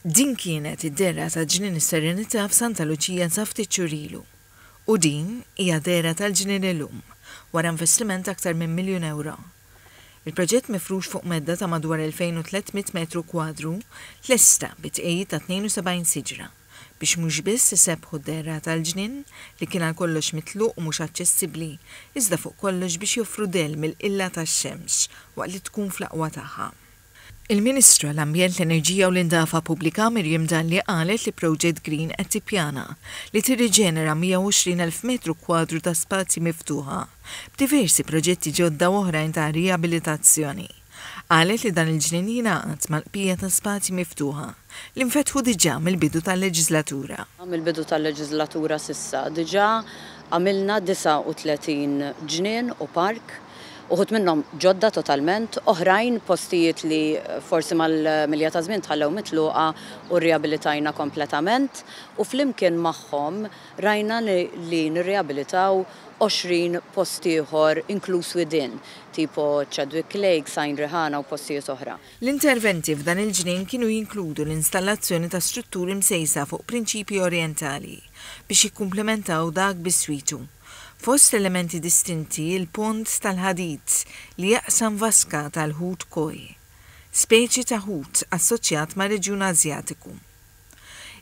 Din kienet id-dera ta' Ġnien is-Serenità f'Santa Luċija sa ftit xurilu. U din hija dera tal-ġnien illum wara investiment aktar minn €1,000,000. Il-proġett mifrux fuq medda ta' madwar 2300 metru kwadru tlesta bitqejjed ta' 72 siġra biex mhux biss isebħu d-dera tal-ġnien li kien għal kollox mitluq u mhux aċċessibbli, iżda fuq kollox biex joffru del mill-qilla tax-xemx waqt li tkun fl-aqwa tagħha. Il-Ministru għall-Ambjent, l-Enerġija u l-Indafa Pubblika Mirjam Dalli qalet li Project Green qed tippjana li tirriġenera 120,000 metru kwadru ta' spazji miftuħa b'diversi proġetti ġodda oħrajn ta' riabilitazzjoni. Qalet li dan il-ġnien jingħaqad mal-qbija ta' spazji miftuħa li nfetħu diġà mill-bidu tal-leġislatura. Mill-bidu tal-leġislatura sissa diġà għamilna 39 ġnien u park. Uħut minnhom ġodda totalment, oħrajn postijiet li forsi mal-milja ta' żmien tħallew mitluqa u rriabilitajna kompletament u flimkien magħhom rajna li nirriabilitaw 20 posti ieħor inkluż within, tipo Chadwick Lake, Sajn Riħana u postijiet oħra. L-interventi f'dan il-ġnien kienu jinkludu l-installazzjoni ta' strutturi msejsa fuq prinċipji orjentali biex jikkumplementaw dak bis-switu. Fost elementi distinti il-pont tal-ħadid li jaqsam vaska tal-ħut koi, speċi ta' ħut assoċjat ma' reġjun Asjatiku.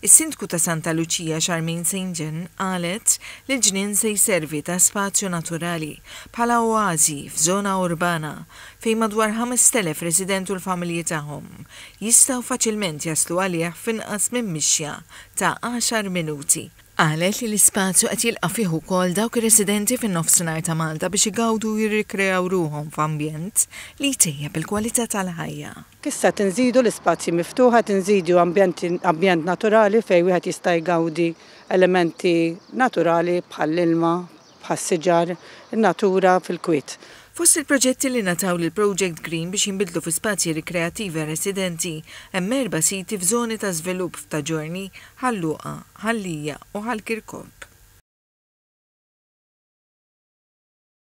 Is-Sindku ta' Santa Luċija Charmaine St. John qalet li l-ġnien se jservi ta' spazju naturali bħala oażi f'żona urbana fejn madwar 5,000 resident u l-familji tagħhom jistgħu faċilment jaslu għalih f'inqas minn mixja ta' 10 minuti. Qalet li l-ispazju qed jilqa' fih ukoll dawk ir-residenti fin-nofsinhar ta' Malta biex igawdu jirrikreaw ruhom f'ambjent li jtejjeb il-kwalità tal-ħajja. Issa tinżidu l-ispazji miftuħa, tinżidu ambjent naturali fejn wieħed jista' jgawdi elementi naturali bħall-ilma, bħas-siġar, in-natura fil-kwiet. Fost il-proġetti li nataw lil Project Green biex jinbidlu fi spazji rikreattivi residenti hemm 4 siti f'żoni ta' żvilupp ta' Ġorni, Ħalluqa, Ħallija u Ħallkirkop.